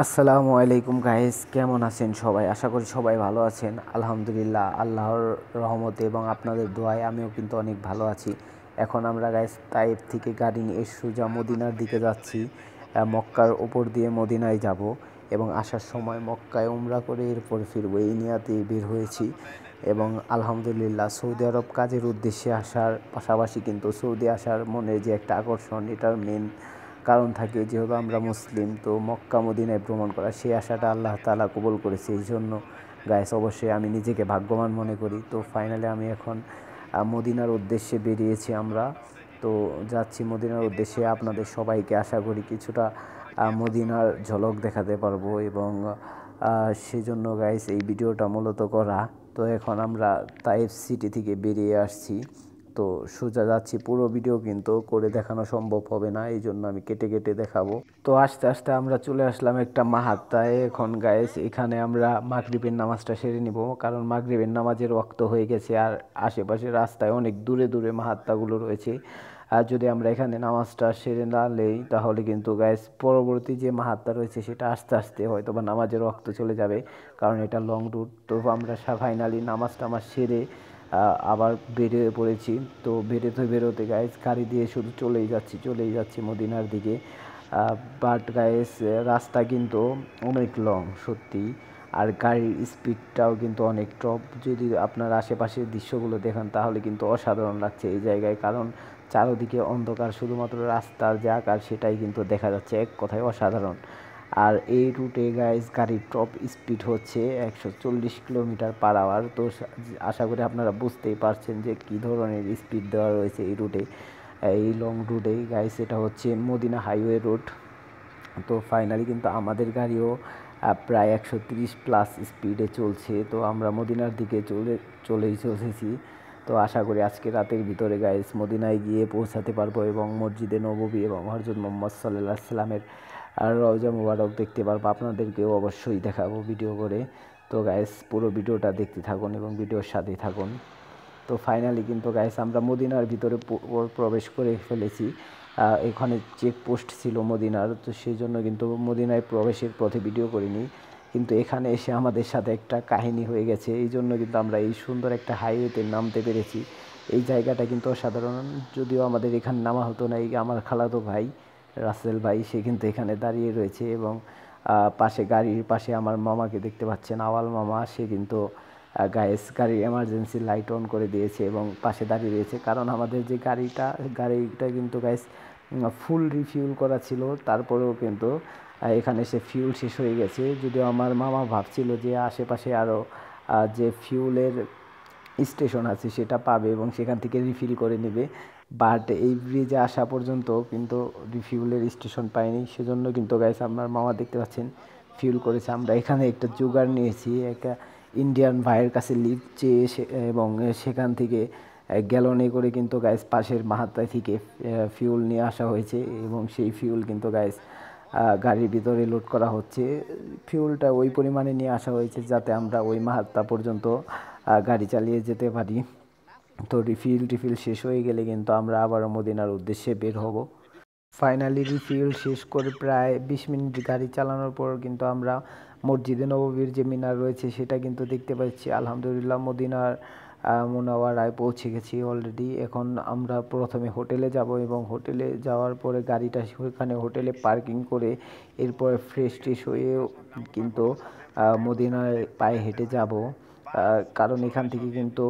আসসালামু আলাইকুম গাইস, কেমন আছেন সবাই? আশা করি সবাই ভালো আছেন। আলহামদুলিল্লাহ, আল্লাহর রহমতে এবং আপনাদের দোয়ায় আমিও কিন্তু অনেক ভালো আছি। এখন আমরা গাইস তাইফ থেকে গাড়ি নিয়ে সোজা মদিনার দিকে যাচ্ছি। মক্কার উপর দিয়ে মদিনায় যাব এবং আসার সময় মক্কায় উমরা করে এরপর ফিরবো, এই নিয়াতেই বের হয়েছি। এবং আলহামদুলিল্লাহ, সৌদি আরব কাজের উদ্দেশ্যে আসার পাশাপাশি কিন্তু সৌদি আসার মনে যে একটা আকর্ষণ, এটার মেন কারণ থাকে যেহেতু আমরা মুসলিম, তো মক্কা মদিনায় ভ্রমণ করা সেই আশাটা আল্লাহ তাআলা কবুল করেছে। এই জন্য গাইস অবশ্যই আমি নিজেকে ভাগ্যবান মনে করি। তো ফাইনালি আমি এখন মদিনার উদ্দেশ্যে বেরিয়েছি আমরা। তো যাচ্ছি মদিনার উদ্দেশ্যে, আপনাদের সবাইকে আশা করি কিছুটা মদিনার ঝলক দেখাতে পারবো এবং সেজন্য গাইস এই ভিডিওটা মূলত করা। তো এখন আমরা তাইফ সিটি থেকে বেরিয়ে আসছি। তো সোজা যাচ্ছি, পুরো ভিডিও কিন্তু করে দেখানো সম্ভব হবে না, এই জন্য আমি কেটে কেটে দেখাবো। তো আস্তে আস্তে আমরা চলে আসলাম একটা মাহাত্তায়। এখন গাইস এখানে আমরা মাগরিবের নামাজটা সেরে নিব, কারণ মাগরিবের নামাজের ওয়াক্ত হয়ে গেছে আর আশেপাশে রাস্তায় অনেক দূরে দূরে মাহাত্তাগুলো রয়েছে। আর যদি আমরা এখানে নামাজটা সেরে না নেই তাহলে কিন্তু গাইস পরবর্তী যে মাহাত্তা রয়েছে সেটা আস্তে আস্তে হয়তো বা নামাজের ওয়াক্ত চলে যাবে, কারণ এটা লং রুট। তো আমরা ফাইনালি নামাজ টামাজ সেরে আবার বেরিয়ে পড়েছি। তো বেরোতে বেরোতে গাইস গাড়ি দিয়ে শুধু চলেই যাচ্ছি মদিনার দিকে। বাট গাইস রাস্তা কিন্তু অনেক লং সত্যি, আর গাড়ির স্পিডটাও কিন্তু অনেক টপ। যদি আপনার আশেপাশের দৃশ্যগুলো দেখেন তাহলে কিন্তু অসাধারণ লাগছে এই জায়গায়, কারণ চারদিকে অন্ধকার, শুধুমাত্র রাস্তার যে আকার সেটাই কিন্তু দেখা যাচ্ছে, এক কথায় অসাধারণ। আর এই রুটে গাইস গাড়ির টপ স্পিড হচ্ছে 140 কিলোমিটার/আওয়ার। তো আশা করি আপনারা বুঝতেই পারছেন যে কী ধরনের স্পিড দেওয়া রয়েছে এই রুটে, এই লং রুটে গাইস। এটা হচ্ছে মদিনা হাইওয়ে রুট। তো ফাইনালি কিন্তু আমাদের গাড়িও প্রায় 130+ স্পিডে চলছে। তো আমরা মদিনার দিকে চলেছি। তো আশা করি আজকে রাতের ভিতরে গাইস মদিনায় গিয়ে পৌঁছাতে পারবো এবং মসজিদে নববী এবং হযরত মুহাম্মদ সাল্লাল্লাহু আলাইহি সাল্লামের রওজা মুবারক দেখতে পারবো। আপনাদেরকেও অবশ্যই দেখাবো ভিডিও করে। তো গাইস পুরো ভিডিওটা দেখতে থাকুন এবং ভিডিওর সাথেই থাকুন। তো ফাইনালি কিন্তু গাইস আমরা মদিনার ভিতরে প্রবেশ করে ফেলেছি। এখানে চেকপোস্ট ছিল মদিনার, তো সেই জন্য কিন্তু মদিনায় প্রবেশের পথে ভিডিও করিনি। কিন্তু এখানে এসে আমাদের সাথে একটা কাহিনী হয়ে গেছে, এই জন্য কিন্তু আমরা এই সুন্দর একটা হাইওয়েতে নামতে পেরেছি। এই জায়গাটা কিন্তু অসাধারণ। যদিও আমাদের এখানে নামা হতো না, এই আমার খালাতো ভাই রাসেল ভাই সে কিন্তু এখানে দাঁড়িয়ে রয়েছে এবং পাশে গাড়ির পাশে আমার মামাকে দেখতে পাচ্ছেন, আওয়াল মামা, সে কিন্তু গাড়ির এমার্জেন্সি লাইট অন করে দিয়েছে এবং পাশে দাঁড়িয়ে রয়েছে, কারণ আমাদের যে গাড়িটা কিন্তু গাইস ফুল রিফিউল করা ছিল। তারপরেও কিন্তু এখানে সে ফিউল শেষ হয়ে গেছে। যদিও আমার মামা ভাবছিল যে আশেপাশে আরও যে ফিউলের স্টেশন আছে সেটা পাবে এবং সেখান থেকে রিফিল করে নেবে, বাট এই ব্রিজে আসা পর্যন্ত কিন্তু রিফিউলের স্টেশন পাইনি। সেজন্য কিন্তু গাইস আপনার মামা দেখতে পাচ্ছেন ফিউল করেছে। আমরা এখানে একটা জোগাড় নিয়েছি, একটা ইন্ডিয়ান ভাইয়ের কাছে লিফট চেয়ে এবং সেখান থেকে গ্যালনে করে কিন্তু গাইস পাশের মাহাত্তায় থেকে ফিউল নিয়ে আসা হয়েছে এবং সেই ফিউল কিন্তু গাইস গাড়ির ভিতরে লোড করা হচ্ছে। ফিউলটা ওই পরিমাণে নিয়ে আসা হয়েছে যাতে আমরা ওই মাহাত্তা পর্যন্ত গাড়ি চালিয়ে যেতে পারি। তো রিফিল শেষ হয়ে গেলে কিন্তু আমরা আবারও মদিনার উদ্দেশ্যে বের হব। ফাইনালি রিফিল শেষ করে প্রায় 20 মিনিট গাড়ি চালানোর পর কিন্তু আমরা মসজিদে নববীর যে মিনার রয়েছে সেটা কিন্তু দেখতে পাচ্ছি। আলহামদুলিল্লাহ, মদিনার মুনাওয়ারায় পৌঁছে গেছি অলরেডি। এখন আমরা প্রথমে হোটেলে যাব এবং হোটেলে যাওয়ার পরে গাড়িটা সেখানে হোটেলে পার্কিং করে এরপরে ফ্রেশ হয়ে কিন্তু মদিনায় পায়ে হেঁটে যাব, কারণ এখান থেকে কিন্তু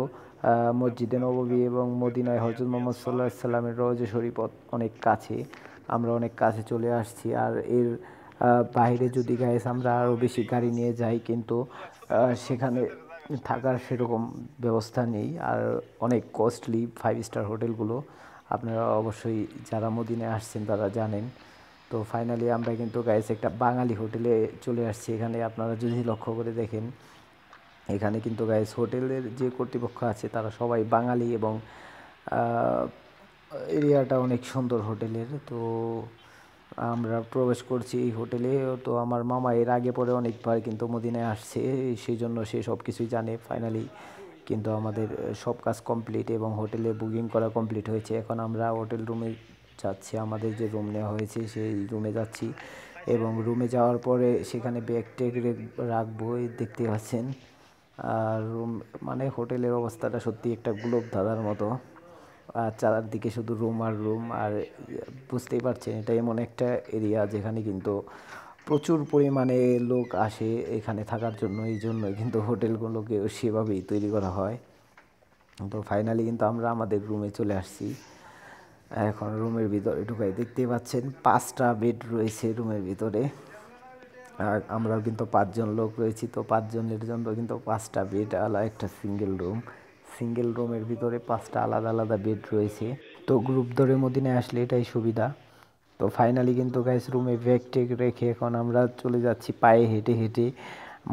মসজিদে নববী এবং মদিনায় হযরত মুহাম্মদ সাল্লাল্লাহু আলাইহি সাল্লামের রওজা শরীফ অনেক কাছে, আমরা অনেক কাছে চলে আসছি। আর এর বাইরে যদি গাইস আমরা আরও বেশি গাড়ি নিয়ে যাই কিন্তু সেখানে থাকার সেরকম ব্যবস্থা নেই, আর অনেক কস্টলি 5 স্টার হোটেলগুলো। আপনারা অবশ্যই যারা মদিনায় আসছেন তারা জানেন। তো ফাইনালি আমরা কিন্তু গাইস একটা বাঙালি হোটেলে চলে আসছি। এখানে আপনারা যদি লক্ষ্য করে দেখেন, এখানে কিন্তু গাইস হোটেলের যে কর্তৃপক্ষ আছে তারা সবাই বাঙালি এবং এরিয়াটা অনেক সুন্দর হোটেলের। তো আমরা প্রবেশ করছি এই হোটেলে। তো আমার মামা এর আগে পরে অনেকবার কিন্তু মদিনায় আসছে, সেই জন্য সে সব কিছুই জানে। ফাইনালি কিন্তু আমাদের সব কাজ কমপ্লিট এবং হোটেলে বুকিং করা কমপ্লিট হয়েছে। এখন আমরা হোটেল রুমে যাচ্ছি, আমাদের যে রুম নেওয়া হয়েছে সেই রুমে যাচ্ছি। এবং রুমে যাওয়ার পরে সেখানে ব্যাগ ট্যাগ রাখবো, দেখতে পাচ্ছেন। আর রুম মানে হোটেলের অবস্থাটা সত্যি একটা গ্লোব ধাঁধার মতো। আর চারদিকে শুধু রুম আর রুম, আর বুঝতেই পারছেন এটা এমন একটা এরিয়া যেখানে কিন্তু প্রচুর পরিমাণে লোক আসে এখানে থাকার জন্য, এই জন্যই কিন্তু হোটেলগুলোকে সেভাবেই তৈরি করা হয়। তো ফাইনালি কিন্তু আমরা আমাদের রুমে চলে আসছি। এখন রুমের ভিতরে ঢুকাই, দেখতেই পাচ্ছেন 5টা বেড রয়েছে রুমের ভিতরে। আর আমরাও কিন্তু 5জন লোক রয়েছি, তো 5জনের জন্য কিন্তু 5টা বেড, আলাদা একটা সিঙ্গেল রুমের ভিতরে 5টা আলাদা আলাদা বেড রয়েছে। তো গ্রুপ ধরে মদিনায় আসলে এটাই সুবিধা। তো ফাইনালি কিন্তু গাইস রুমে ব্যাগ টেক রেখে এখন আমরা চলে যাচ্ছি পায়ে হেঁটে হেঁটে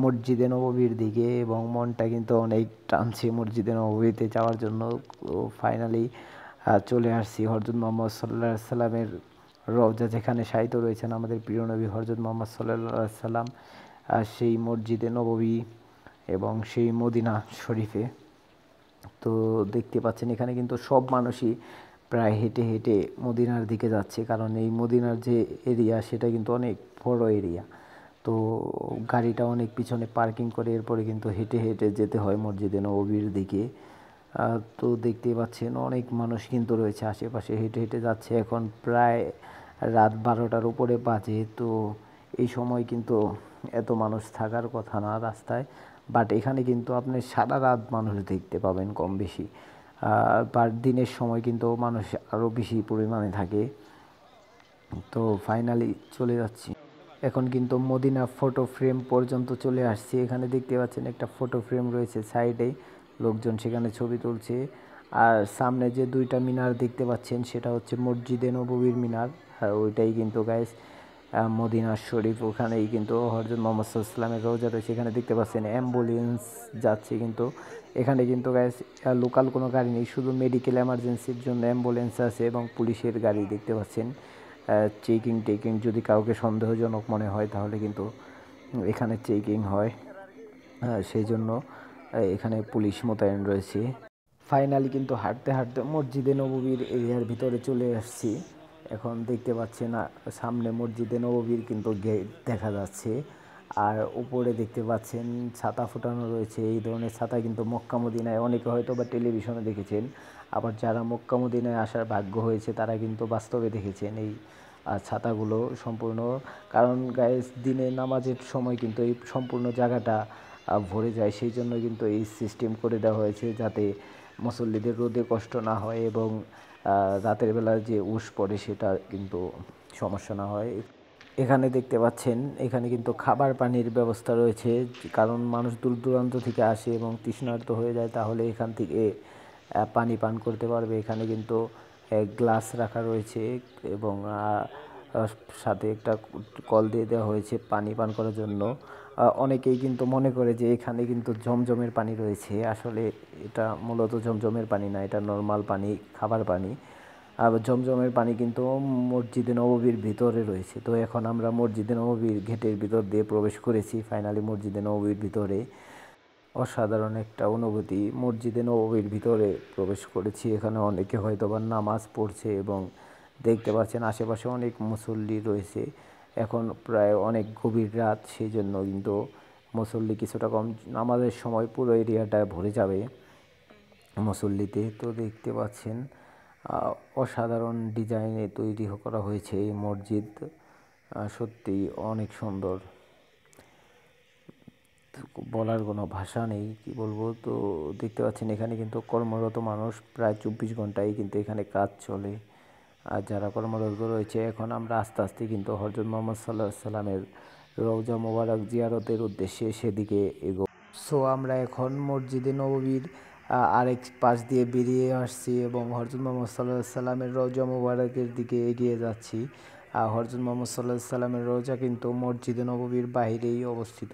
মসজিদে নববীর দিকে, এবং মনটা কিন্তু অনেক টানছে মসজিদে নববীতে যাওয়ার জন্য। তো ফাইনালি চলে আসছি হযরত মুহাম্মদ সাল্লাল্লাহু আলাইহি সাল্লামের রওজা, যেখানে শায়িত রয়েছেন আমাদের প্রিয় নবী হযরত মুহাম্মদ সাল্লাল্লাহু আলাইহি সাল্লাম, সেই মসজিদে নববী এবং সেই মদিনা শরীফে। তো দেখতে পাচ্ছেন এখানে কিন্তু সব মানুষই প্রায় হেঁটে হেঁটে মদিনার দিকে যাচ্ছে, কারণ এই মদিনার যে এরিয়া সেটা কিন্তু অনেক বড় এরিয়া। তো গাড়িটা অনেক পিছনে পার্কিং করে এরপরে কিন্তু হেঁটে হেঁটে যেতে হয় মসজিদে নববীর দিকে। তো দেখতেই পাচ্ছেন অনেক মানুষ কিন্তু রয়েছে আশেপাশে, হেঁটে হেঁটে যাচ্ছে। এখন প্রায় রাত 12টার উপরে বাজে। তো এই সময় কিন্তু এত মানুষ থাকার কথা না রাস্তায়, বাট এখানে কিন্তু আপনি সারা রাত মানুষ দেখতে পাবেন কম বেশি। বাট দিনের সময় কিন্তু মানুষ আরও বেশি পরিমাণে থাকে। তো ফাইনালি চলে যাচ্ছি। এখন কিন্তু মদিনা ফটো ফ্রেম পর্যন্ত চলে আসছি। এখানে দেখতে পাচ্ছেন একটা ফটো ফ্রেম রয়েছে সাইডে, লোকজন সেখানে ছবি তুলছে। আর সামনে যে 2টা মিনার দেখতে পাচ্ছেন সেটা হচ্ছে মসজিদে নববীর মিনার, আর ওইটাই কিন্তু গাইস মদিনা শরীফ। ওখানেই কিন্তু হযরত মুহাম্মদ সাল্লাল্লাহু আলাইহি ওয়াসাল্লামের রওজা রয়েছে। এখানে দেখতে পাচ্ছেন অ্যাম্বুলেন্স যাচ্ছে, কিন্তু এখানে কিন্তু গাইস লোকাল কোনো গাড়ি নেই, শুধু মেডিকেল এমার্জেন্সির জন্য অ্যাম্বুলেন্স আছে এবং পুলিশের গাড়ি দেখতে পাচ্ছেন। চেকিং যদি কাউকে সন্দেহজনক মনে হয় তাহলে কিন্তু এখানে চেকিং হয়, সেই জন্য এখানে পুলিশ মোতায়েন রয়েছে। ফাইনালি কিন্তু হাঁটতে হাঁটতে মসজিদে নববীর এরিয়ার ভিতরে চলে আসছি। এখন দেখতে পাচ্ছেন সামনে মসজিদে নববীর কিন্তু গেট দেখা যাচ্ছে, আর উপরে দেখতে পাচ্ছেন ছাতা ফোটানো রয়েছে। এই ধরনের ছাতা কিন্তু মক্কা মদিনায় অনেকে হয়তো বা টেলিভিশনে দেখেছেন, আবার যারা মক্কা মদিনায় আসার ভাগ্য হয়েছে তারা কিন্তু বাস্তবে দেখেছেন এই ছাতাগুলো সম্পূর্ণ। কারণ গাইস দিনে নামাজের সময় কিন্তু এই সম্পূর্ণ জায়গাটা ভরে যায়, সেই জন্য কিন্তু এই সিস্টেম করে দেওয়া হয়েছে যাতে মুসল্লিদের রোদে কষ্ট না হয় এবং রাতের বেলা যে উশ পড়ে সেটা কিন্তু সমস্যা না হয়। এখানে দেখতে পাচ্ছেন এখানে কিন্তু খাবার পানির ব্যবস্থা রয়েছে, কারণ মানুষ দূর দূরান্ত থেকে আসে এবং তৃষ্ণার্ত হয়ে যায়, তাহলে এখান থেকে পানি পান করতে পারবে। এখানে কিন্তু গ্লাস রাখা রয়েছে এবং সাথে একটা কল দিয়ে দেওয়া হয়েছে পানি পান করার জন্য। অনেকেই কিন্তু মনে করে যে এখানে কিন্তু জমজমের পানি রয়েছে, আসলে এটা মূলত জমজমের পানি না, এটা নর্মাল পানি, খাবার পানি। আর জমজমের পানি কিন্তু মসজিদে নববীর ভিতরে রয়েছে। তো এখন আমরা মসজিদে নববীর গেটের ভিতর দিয়ে প্রবেশ করেছি ফাইনালি মসজিদে নববীর ভিতরে। অসাধারণ একটা অনুভূতি, মসজিদে নববীর ভিতরে প্রবেশ করেছি। এখানে অনেকে হয়তো বা নামাজ পড়ছে এবং দেখতে পাচ্ছেন আশেপাশে অনেক মুসল্লি রয়েছে। এখন প্রায় অনেক গভীর রাত, সেই জন্য কিন্তু মুসল্লি কিছুটা কম, নামাজের সময় পুরো এরিয়াটা ভরে যাবে মুসল্লিতে। তো দেখতে পাচ্ছেন অসাধারণ ডিজাইনে তৈরি করা হয়েছে এই মসজিদ, সত্যি অনেক সুন্দর, বলার কোনো ভাষা নেই, কি বলবো। তো দেখতে পাচ্ছেন এখানে কিন্তু কর্মরত মানুষ প্রায় 24 ঘন্টাই কিন্তু এখানে কাজ চলে। আর যারা কর্মরত রয়েছে, এখন আমরা আস্তে আস্তে কিন্তু হযরত মুহাম্মদ সাল্লাল্লাহু আলাইহি সাল্লামের রওজা মোবারক জিয়ারতের উদ্দেশ্যে সেদিকে এগো। সো আমরা এখন মসজিদে নববীর আরেক পাশ দিয়ে বেরিয়ে আসছি এবং হযরত মুহাম্মদ সাল্লাল্লাহু আলাইহি সাল্লামের রওজা মোবারকের দিকে এগিয়ে যাচ্ছি। হযরত মুহাম্মদ সাল্লাল্লাহু আলাইহি সাল্লামের রওজা কিন্তু মসজিদে নববীর বাইরেই অবস্থিত।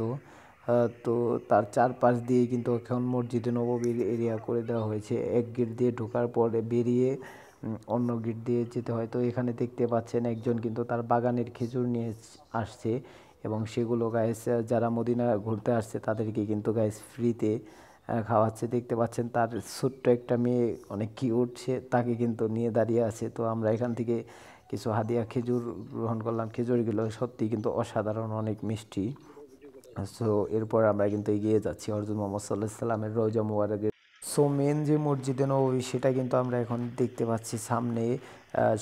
তো তার চারপাশ দিয়ে কিন্তু এখন মসজিদে নববীর এরিয়া করে দেওয়া হয়েছে। এক গেট দিয়ে ঢোকার পরে বেরিয়ে অন্য গেট দিয়ে যেতে হয়। তো এখানে দেখতে পাচ্ছেন একজন কিন্তু তার বাগানের খেজুর নিয়ে আসছে এবং সেগুলো গাইস যারা মদিনা ঘুরতে আসছে তাদেরকে কিন্তু গাইস ফ্রিতে খাওয়াচ্ছে। দেখতে পাচ্ছেন তার ছোট্ট একটা মেয়ে অনেক কিউট, সে তাকে কিন্তু নিয়ে দাঁড়িয়ে আছে। তো আমরা এখান থেকে কিছু হাদিয়া খেজুর গ্রহণ করলাম। খেজুরগুলো সত্যি কিন্তু অসাধারণ, অনেক মিষ্টি। সো এরপর আমরা কিন্তু এগিয়ে যাচ্ছি হযরত মুহাম্মদ সাল্লাল্লাহু আলাইহি সাল্লামের রওজা মুবারকে। সো মেন যে মসজিদে নববী সেটা কিন্তু আমরা এখন দেখতে পাচ্ছি সামনে,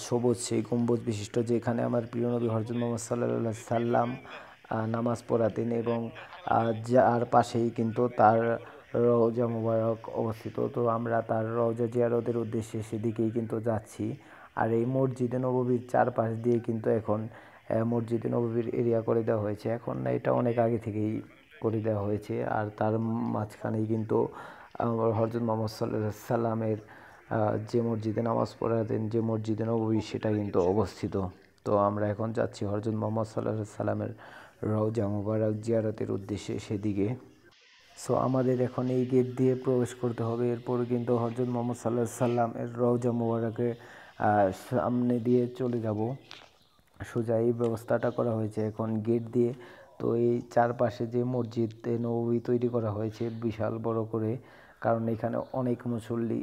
সবুজ সেই গম্বুজ বিশিষ্ট, যেখানে আমার প্রিয় নবী হযরত মুহাম্মদ সাল্লাল্লাহু আলাইহি সাল্লাম নামাজ পড়াতেন, এবং যার পাশেই কিন্তু তার রওজা মুবারক অবস্থিত। তো আমরা তার রওজা জিয়ারতের উদ্দেশ্যে সেদিকেই কিন্তু যাচ্ছি। আর এই মসজিদে নববীর চারপাশ দিয়ে কিন্তু এখন মসজিদে নববীর এরিয়া করে দেওয়া হয়েছে। এখন না, এটা অনেক আগে থেকেই করে দেওয়া হয়েছে। আর তার মাঝখানেই কিন্তু হযরত মুহাম্মদ সাল্লাল্লাহু আলাইহি সাল্লামের যে মসজিদে নামাজ পড়াতেন, যে মসজিদে নববী, সেটা কিন্তু অবস্থিত। তো আমরা এখন যাচ্ছি হযরত মুহাম্মদ সাল্লাল্লাহু আলাইহি সাল্লামের রওজা মুবারক জিয়ারতের উদ্দেশ্যে সেদিকে। সো আমাদের এখন এই গেট দিয়ে প্রবেশ করতে হবে। এরপর কিন্তু হযরত মুহাম্মদ সাল্লাল্লাহু আলাইহি সাল্লামের রওজা মুবারকের সামনে দিয়ে চলে যাব। সোজা এই ব্যবস্থাটা করা হয়েছে এখন গেট দিয়ে। তো এই চারপাশে যে মসজিদে নববী তৈরি করা হয়েছে বিশাল বড় করে, কারণ এখানে অনেক মুসল্লি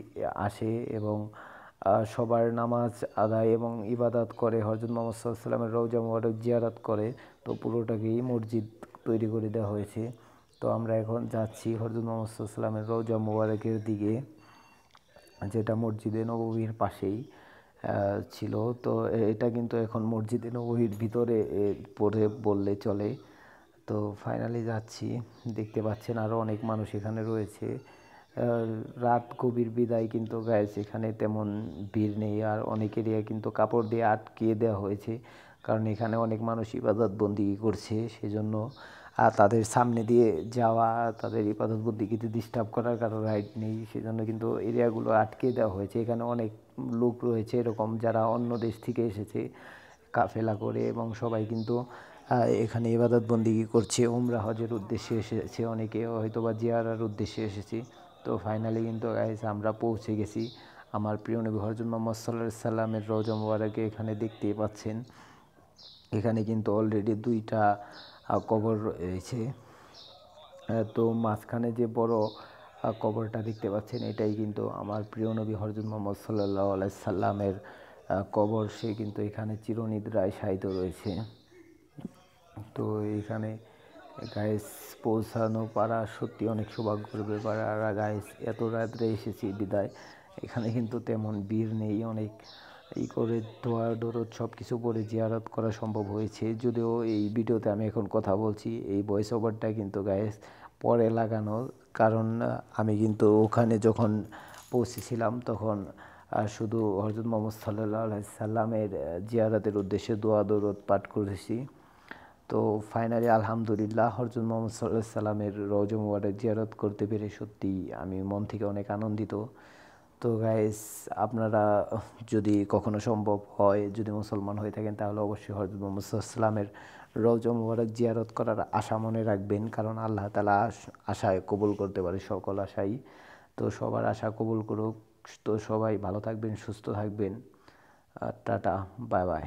আসে এবং সবার নামাজ আদায় এবং ইবাদত করে, হযরত মুহাম্মদ সাল্লাল্লাহু আলাইহি সাল্লামের রওজা মুবারক জিয়ারত করে। তো পুরোটাকেই মসজিদ তৈরি করে দেওয়া হয়েছে। তো আমরা এখন যাচ্ছি হযরত মুহাম্মদ সাল্লাল্লাহু আলাইহি সাল্লামের রওজা মুবারকের দিকে, যেটা মসজিদে নববীর পাশেই ছিল। তো এটা কিন্তু এখন মসজিদে নববীর ভিতরে পড়ে বললে চলে। তো ফাইনালি যাচ্ছি, দেখতে পাচ্ছেন আরও অনেক মানুষ এখানে রয়েছে। রাত গভীর বিদায় কিন্তু গাইস এখানে তেমন ভিড় নেই। আর অনেক এরিয়া কিন্তু কাপড় দিয়ে আটকিয়ে দেওয়া হয়েছে, কারণ এখানে অনেক মানুষ ইবাদত বন্দিগি করছে, সেজন্য তাদের সামনে দিয়ে যাওয়া, তাদের ইবাদত বন্দিগিতে ডিস্টার্ব করার কারো রাইট নেই, সেজন্য কিন্তু এরিয়াগুলো আটকে দেওয়া হয়েছে। এখানে অনেক লোক রয়েছে এরকম যারা অন্য দেশ থেকে এসেছে কাফেলা করে, এবং সবাই কিন্তু এখানে ইবাদত বন্দিগি করছে। উমরা হজের উদ্দেশ্যে এসেছে, অনেকে হয়তো বা জিয়ারার উদ্দেশ্যে এসেছে। তো ফাইনালি কিন্তু গাইস আমরা পৌঁছে গেছি আমার প্রিয় নবী হযরত মুহাম্মদ সাল্লাল্লাহু আলাইহি সাল্লামের রওজা মুবারকে। এখানে দেখতেই পাচ্ছেন এখানে কিন্তু অলরেডি 2টা কবর রয়েছে। তো মাঝখানে যে বড় কবরটা দেখতে পাচ্ছেন, এটাই কিন্তু আমার প্রিয় নবী হযরত মুহাম্মদ সাল্লাল্লাহু আলাইহি সাল্লামের কবর। সে কিন্তু এখানে চিরনিদ্রায় শায়িত রয়েছে। তো এইখানে গাইস পৌঁছানো পারা সত্যি অনেক সৌভাগ্যের ব্যাপার। আর গাইস এত রাত্রে এসেছি বিদায়, এখানে কিন্তু তেমন ভিড় নেই, অনেক করে দোয়া দরুদ সব কিছু পড়ে জিয়ারত করা সম্ভব হয়েছে। যদিও এই ভিডিওতে আমি এখন কথা বলছি, এই ভয়েস ওভারটা কিন্তু গাইস পরে লাগানো, কারণ আমি কিন্তু ওখানে যখন পৌঁছেছিলাম তখন শুধু হযরত মুহাম্মদ সাল্লাল্লাহু আলাইহি সাল্লামের জিয়ারতের উদ্দেশ্যে দোয়া দরুদ পাঠ করেছি। তো ফাইনালি আলহামদুলিল্লাহ হযরত মুহাম্মদ সাল্লাল্লাহু আলাইহি সাল্লামের রওজা মুবারক জিয়ারত করতে পেরে সত্যি আমি মন থেকে অনেক আনন্দিত। তো গাইস আপনারা যদি কখনো সম্ভব হয়, যদি মুসলমান হয়ে থাকেন, তাহলে অবশ্যই হযরত মুহাম্মদ সাল্লাল্লাহু আলাইহি সাল্লামের রওজা মুবারক জিয়ারত করার আশা মনে রাখবেন, কারণ আল্লাহ তাআলা আশায় কবুল করতে পারে সকল আশাই। তো সবার আশা কবুল করুক। তো সবাই ভালো থাকবেন, সুস্থ থাকবেন। Tata, bye bye.